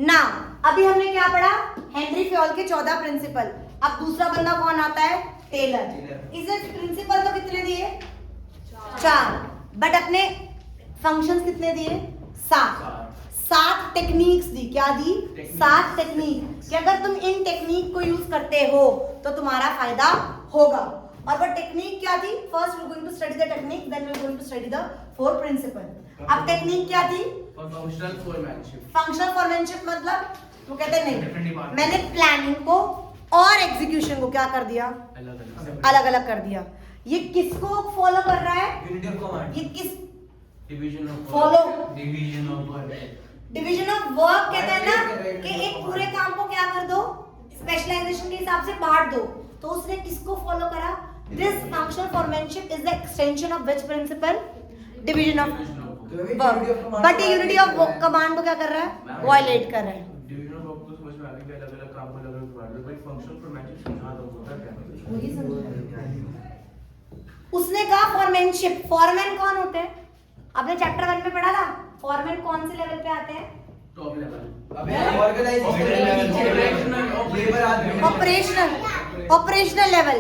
ना अभी हमने क्या पढ़ा, हेनरी फ्योल के 14 प्रिंसिपल। अब दूसरा बंदा कौन आता है, टेलर। इसे प्रिंसिपल तो कितने दिए, 4, बट अपने फंक्शंस कितने दिए, 7 टेक्निक्स दी। क्या दी, 7 टेक्निक कि अगर तुम इन टेक्निक को यूज करते हो तो तुम्हारा फायदा होगा। और वो टेक्निक क्या थी, first we going to study the technique, then we going to study the 4 principle. अब टेक्निक क्या थी, फंक्शनल फोरमैनशिप। फंक्शनल फॉर्मेनशिप मतलब तो कहते नहीं, मैंने प्लानिंग को और एग्जीक्यूशन को क्या कर दिया, अलग अलग कर दिया। ये किसको फॉलो कर रहा है, यूनिटी ऑफ कमांड। ये किस division of follow, division of work. Division of work कहते हैं ना कि एक पूरे काम को क्या कर दो, स्पेशलाइजेशन के हिसाब से बांट दो। तो उसने किसको फॉलो करा, this functional foremanship is the extension of which principle, division of work. But ये यूनिटी ऑफ कमांड को क्या कर रहा है, वायलेट कर रहा है। डिवीजन ऑफ वर्क तो समझ में आ गया कि अलग-अलग काम को अलग-अलग बांट दो, बट फंक्शनल फोरमैनशिप समझा दो होता क्या है, वही समझा। उसने कहा फॉर्मेनशिप, फॉरमैन कौन होते हैं, आपने चैप्टर 1 में पढ़ा था। फॉरमैन कौन से लेवल पे आते हैं, टॉप लेवल। अबे ऑपरेशनल लेवल,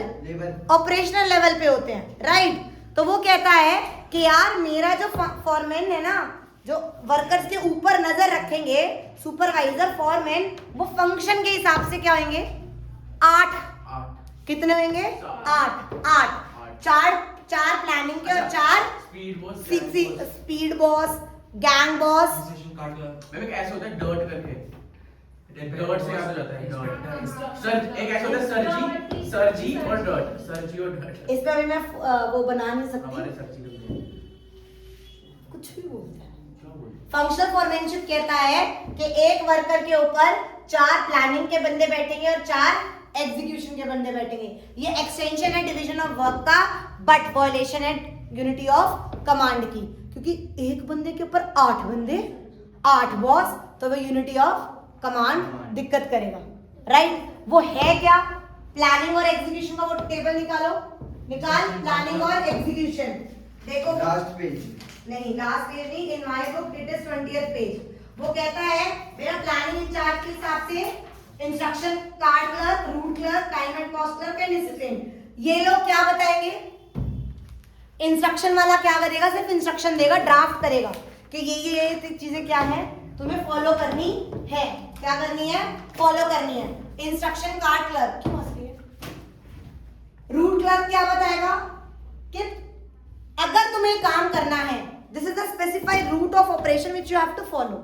ऑपरेशनल लेवल पे होते हैं, राइट। तो वो कहता है कि यार मेरा जो फॉरमैन है ना, जो वर्कर्स के ऊपर नजर रखेंगे, सुपरवाइजर फॉरमैन, वो फंक्शन के हिसाब से क्या होंगे, 8। कितने होंगे, 8। 4 प्लानिंग के और 4 speed boss, gang boss. Ma'am एक ऐसा होता है डर्ट करके, डर्ट से याद हो जाता है डर्ट। सर एक ऐसा होता है सरजी और डर्ट, सरजी और डर्ट। इस पे अभी मैं वो बना नहीं सकती, हमारे सरजी लोग कुछ भी बोलते हैं। क्या बोलते हैं? फंक्शनल फॉर्मेनशिप कहता है कि एक वर्कर के ऊपर 4 प्लानिंग के बंदे बैठेंगे और 4 एग्जीक्यूशन के बंदे बैठेंगे। ये एक्सटेंशन है डिवीजन ऑफ वर्क का, बट वायलेशन है यूनिटी ऑफ कमांड की, क्योंकि एक बंदे के ऊपर 8 बंदे, 8 बॉस, तो वो यूनिटी ऑफ कमांड दिक्कत करेगा, राइट। वो है क्या, प्लानिंग और एग्जीक्यूशन का वो टेबल निकालो, निकाल प्लानिंग और एग्जीक्यूशन। देखो लास्ट पेज नहीं, लास्ट पेज नहीं, in my book it is 20th page. वो कहता है मेरा प्लानिंग इंचार्ज के हिसाब से instruction card clerk, root clerk, time and cost clerk and assistant, ये लोग क्या बताएंगे, इंस्ट्रक्शन वाला क्या करेगा, सिर्फ इंस्ट्रक्शन देगा, ड्राफ्ट करेगा कि ये चीजें क्या है तुम्हें फॉलो करनी है, क्या करनी है, फॉलो करनी है। इंस्ट्रक्शन कार्ड क्लर्क क्यों हंस रही है, रूट क्लर्क क्या बताएगा कि अगर तुम्हें काम करना है, this is the specified route of operation which you have to follow,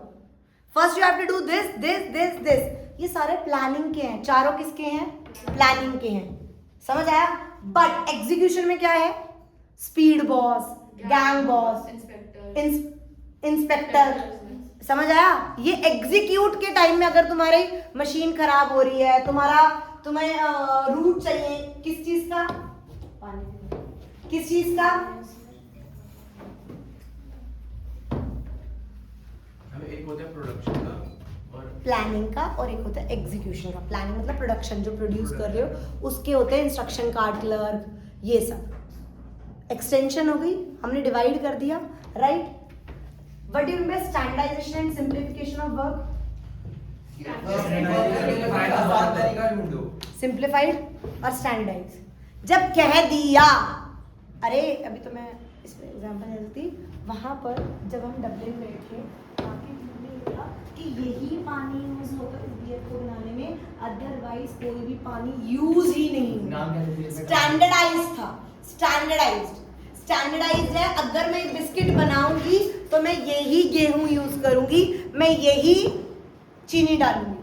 first you have to do this this this this. ये सारे प्लानिंग के हैं, चारों किसके हैं, प्लानिंग के हैं, समझ आया। बट एग्जीक्यूशन में क्या है, speed boss, gang boss, inspector, समझ आया। ये एग्जीक्यूट के टाइम में अगर तुम्हारी मशीन खराब हो रही है, तुम्हें रूट चाहिए, किस चीज का, किस चीज का, हमें एक होता है प्रोडक्शन का और प्लानिंग का, और एक होता है एग्जीक्यूशन का। प्लानिंग मतलब प्रोडक्शन, जो प्रोड्यूस कर रहे हो उसके होते हैं इंस्ट्रक्शन कार्ड क्लर्क, ये सब। एक्सटेंशन हो गई, हमने डिवाइड कर दिया, right. What do you mean standardization and simplification of work, simplified और स्टैंडर्डाइज। जब कह दिया, अरे अभी तो मैं इस पे एग्जांपल दे देती, वहां पर जब हम डब्बे में बैठे, कि यही पानी यूज होगा इस बियर को बनाने में, अदरवाइज कोई भी पानी यूज ही नहीं होगा। स्टैंडर्डाइज था, स्टैंडर्डाइज है। अगर मैं बिस्किट बनाऊंगी तो मैं यही गेहूं यूज करूंगी, मैं यही चीनी डालूंगी।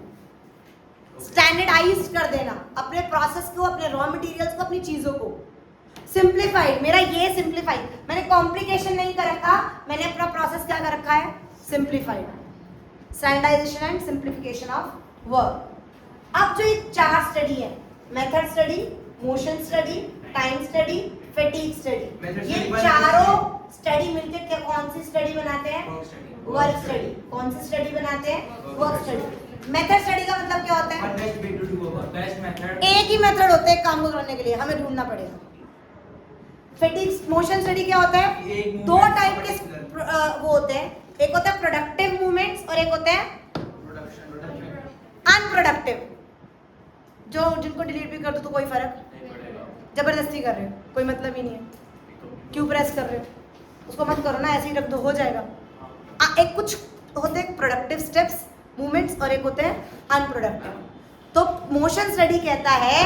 स्टैंडर्डाइज कर देना अपने प्रोसेस को, अपने रॉ मटेरियल्स को, अपनी चीजों को। सिंप्लीफाइड, मेरा ये सिंप्लीफाइड, मैंने कॉम्प्लिकेशन नहीं कर रखा, मैंने अपना प्रोसेस क्या कर रखा है, simplified. Standardization and simplification of work. अब जो ये 4 स्टडी है, method study, motion study, time study, fatigue study, ये चारों स्टडी मिलकर कौन सी स्टडी बनाते हैं, वर्क स्टडी। कौन सी स्टडी बनाते हैं, वर्क स्टडी। मेथड स्टडी का मतलब क्या होता है, एक ही मेथड होता है काम को करने के लिए, हमें ढूंढना पड़ेगा। फैटिग मोशन स्टडी क्या होता है, 2 टाइप के वो होते हैं, एक होता है प्रोडक्टिव मूवमेंट्स और एक होता है अनप्रोडक्टिव, जो जिनको डिलीट भी कर दो तो कोई फर्क, जबरदस्ती कर रहे हो, कोई मतलब ही नहीं है, क्यों प्रेस कर रहे हो, उसको मत करो ना, ऐसे ही रख दो, हो जाएगा। एक कुछ होते हैं प्रोडक्टिव स्टेप्स मूवमेंट्स और एक होते हैं अनप्रोडक्टिव। तो मोशन स्टडी कहता है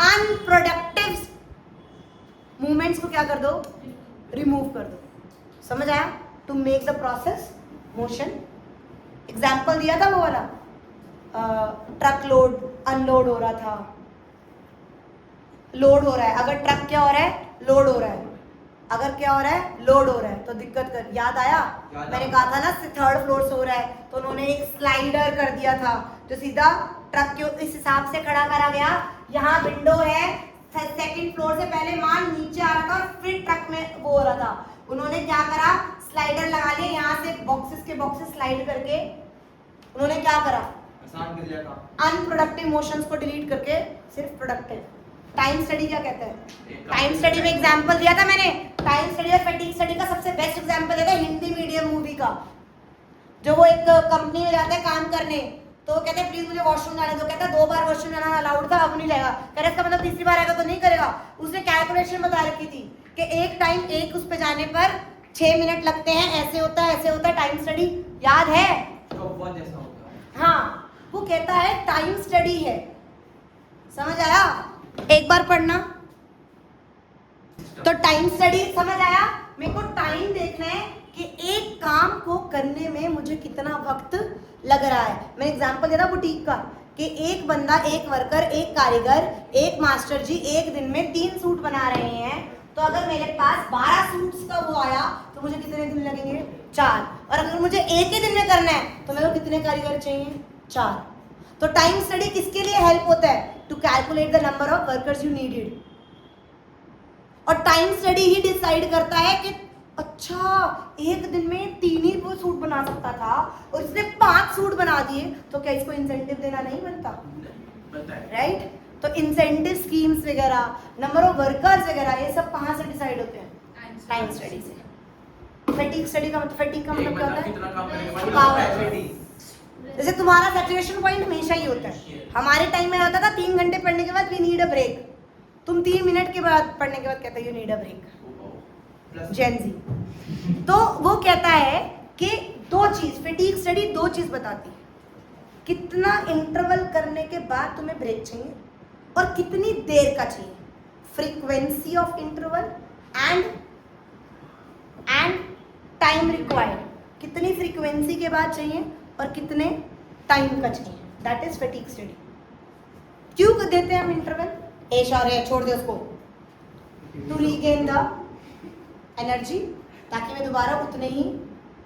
अनप्रोडक्टिव मूवमेंट्स को क्या कर दो, रिमूव कर दो। समझ आया? To make the process motion. Example दिया था वो वाला, ट्रक लोड अनलोड हो रहा था, लोड हो रहा है, अगर ट्रक क्या हो रहा है, लोड हो रहा है, अगर क्या हो रहा है, लोड हो रहा है, तो दिक्कत कर, याद आया? मैंने कहा था ना 3rd फ्लोर से हो रहा है, तो उन्होंने एक स्लाइडर कर दिया था जो सीधा ट्रक के इस हिसाब से खड़ा करा गया। यहाँ विंडो है, 2nd फ्लोर से पहले माल नीचे आ रहा था और फिर ट्रक में वो हो रहा था, उन्होंने क्या करा, स्लाइडर लगा लिया, यहाँ से बॉक्सेस के बॉक्सेस स्लाइड करके उन्होंने क्या करा, आसान कर दिया था। अनप्रोडक्टिव मोशंस को डिलीट करके सिर्फ प्रोडक्टिव। टाइम स्टडी क्या कहता है? टाइम स्टडी में एग्जांपल दिया था मैंने, टाइम स्टडी और फैटिग स्टडी का सबसे बेस्ट एग्जांपल दिया था हिंदी मीडियम मूवी का। जो वो एक कंपनी में जाता है काम करने, तो कहते हैं प्लीज मुझे वॉशरूम जाने दो, कहता है 2 बार वॉशरूम जाना अलाउड था, अब नहीं लेगा, कह रहे इसका मतलब 3री बार आएगा तो नहीं करेगा। उसने कैलकुलेशन बता रखी थी कि एक टाइम एक उस पे जाने पर 6 मिनट लगते हैं, ऐसे होता है, ऐसे होता है। टाइम स्टडी याद है? बहुत जैसा होता है। हाँ, वो कहता है टाइम स्टडी है। समझ आया? एक बार पढ़ना। तो टाइम स्टडी समझ आया? मेरे को टाइम देखना है कि एक काम को करने में मुझे कितना वक्त लग रहा है। मैंने एग्जांपल दिया था बुटीक का कि एक बंदा, एक वर्कर, एक कारीगर, एक मास्टर जी एक दिन में 3 सूट बना रहे हैं, तो अगर मेरे पास 12 सूट्स का वो आया तो मुझे कितने दिन लगेंगे? 4। और अगर मुझे एक ही दिन में करना है तो मेरे को कितने कारीगर चाहिए? 4। तो टाइम स्टडी किसके लिए हेल्प होता है? To calculate the number of workers you needed. और टाइम स्टडी ही डिसाइड करता है कि अच्छा एक दिन में 3 ही वो सूट बना सकता था और इसने 5 सूट बना दिए, तो क्या इसको इंसेंटिव देना नहीं बनता? राइट? तो इंसेंटिव स्कीम्स वगैरह, नंबर ऑफ वर्कर्स वगैरह, ये सब कहाँ से डिसाइड होते हैं? टाइम स्टडी से। फैटिग स्टडी का मतलब, फैटिग का मतलब क्या होता है? थकावट। जैसे तुम्हारा सैचुरेशन पॉइंट हमेशा ही होता है, हमारे टाइम में होता था 3 घंटे पढ़ने के बाद वी नीड अ ब्रेक, तुम 3 मिनट के बाद पढ़ने के बाद कहते हो यू नीड अ ब्रेक। जेन जी। तो वो कहता है कि 2 चीज, फैटिग स्टडी 2 चीज बताती है, कितना इंटरवल करने के बाद तुम्हें ब्रेक चाहिए और कितनी देर का चाहिए, frequency of interval and time required, कितनी फ्रीक्वेंसी के बाद चाहिए और कितने टाइम का चाहिए, दैट इज फैटिग स्टडी। क्यों देते हैं हम इंटरवल? छोड़ दे उसको, टू रीगेन द एनर्जी, ताकि मैं दोबारा उतने ही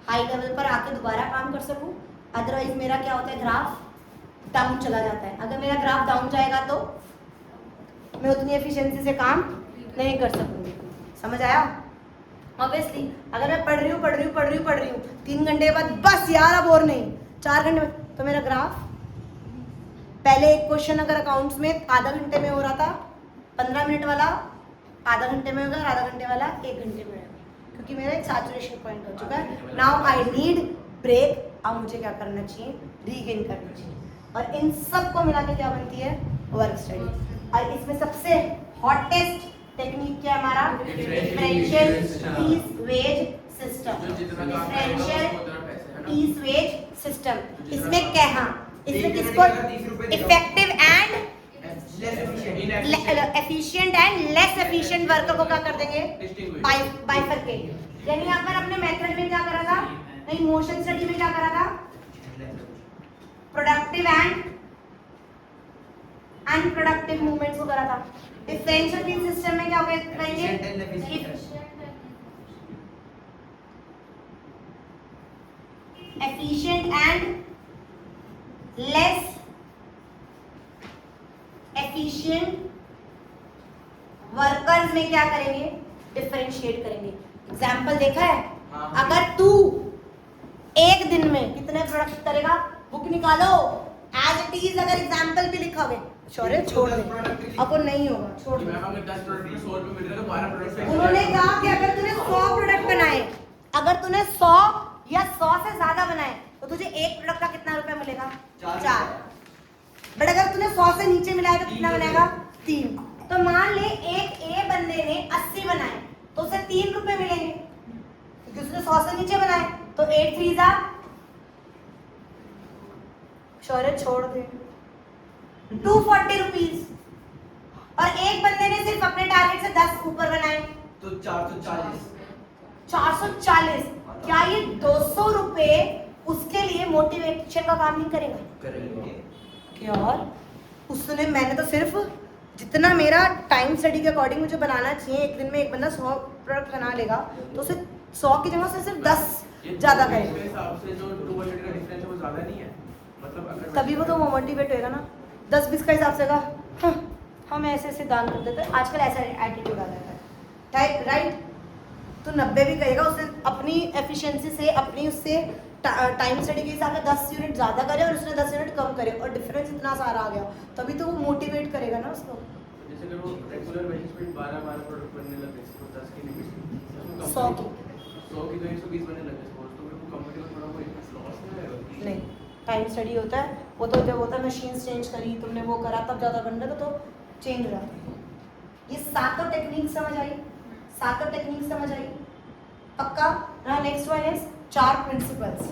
हाई लेवल पर आके दोबारा काम कर सकूं। अदरवाइज मेरा क्या होता है, ग्राफ डाउन चला जाता है। अगर मेरा ग्राफ डाउन जाएगा तो मैं उतनी एफिशिएंसी से काम नहीं कर सकूंगी। समझ आया? ऑब्वियसली अगर मैं पढ़ रही हूँ 3 घंटे के बाद बस यार अब और नहीं, 4 घंटे में, तो मेरा ग्राफ, पहले एक क्वेश्चन अगर अकाउंट्स में आधा घंटे में हो रहा था, 15 मिनट वाला आधा घंटे में होगा और आधा घंटे वाला 1 घंटे में होगा, क्योंकि मेरा एक सैचुरेशन पॉइंट हो चुका है। Now I need break. अब मुझे क्या करना चाहिए? रीगेन करना चाहिए। और इन सब को मिला के क्या बनती है? Work study. और इसमें सबसे हॉटेस्ट टेक्निक क्या है हमारा? Differential piece wage system. Differential piece wage system. इसमें क्या, हाँ, इसमें किसको effective and efficient and less efficient worker को क्या कर देंगे? बाइफरकेट। यानी यहाँ पर अपने मेथड में क्या करा था? नहीं, मोशन स्टडी में क्या करा था? प्रोडक्टिव एंड अनप्रोडक्टिव मूवमेंट्स को करा था। डिफरेंशियल पीस सिस्टम में क्या करेंगे? Efficient and less efficient workers में क्या करेंगे? डिफरेंशिएट करेंगे। एग्जाम्पल देखा है? अगर तू एक दिन में कितने प्रोडक्ट करेगा? बुक निकालो, एज इट इज अगर एग्जाम्पल भी लिखोगे, छोड़ दे, अब वो नहीं होगा, छोड़ दे। उन्होंने कहा कि अगर तूने 100 प्रोडक्ट बनाए, अगर तूने 100 या 100 से ज्यादा बनाए, तो तुझे एक प्रोडक्ट का कितना रुपया मिलेगा? 4। से नीचे मिलाए तो कितना बनेगा 3। तो मान ले एक ए बंदे ने 80 बनाए तो उसे 3 रुपए मिलेंगे क्योंकि उसने 100 से नीचे बनाए। तो 8 3 जा शौर्य छोड़ दे 240 रुपीज। और एक बंदे ने सिर्फ अपने टारगेट से 10 ऊपर बनाए तो 440। 440। क्या ये 200 रुपए उसके लिए मोटिवेशन का काम नहीं करेगा? करेंगे। यार उसने, मैंने तो सिर्फ जितना मेरा टाइम स्टडी के अकॉर्डिंग मुझे बनाना चाहिए, एक दिन में एक बंदा 100 प्रोडक्ट बना लेगा तो उसे 100 की जगह से सिर्फ 10 ज्यादा करेगा। इसके हिसाब से जो 200 का डिफरेंस है वो ज्यादा नहीं है, मतलब अगर तभी वो तो मोटिवेट होएगा ना। 10-20 का हिसाब से का हम ऐसे ऐसे दान कर देते हैं, आजकल ऐसा एटीट्यूड आ जाता है, राइट? तो 90 भी कहेगा, उसने अपनी एफिशिएंसी से, अपनी उससे टाइम स्टडी के हिसाब से 10 यूनिट ज़्यादा करे और उसने 10 यूनिट कम करे और डिफरेंस इतना सारा आ गया, तभी तो वो मोटिवेट करेगा ना उसको। जैसे अगर वो रेगुलर बेसिस पे 12 प्रोडक्ट बनने लगे तो 10 की लिमिट 100 की 100 की तो 120 बनने लगे सपोज, तो फिर वो कंपनी को थोड़ा कोई लॉस नहीं होगा? नहीं, टाइम स्टडी होता है वो तो जब होता है मशीन चेंज करी तुमने वो करा तब ज़्यादा बन रहा था तो चेंज हो जाता है। ये सातों टेक्निक समझ आई? सातों टेक्निक समझ आई? पक्का? ना नेक्स्ट वन इज 4 प्रिंसिपल्स।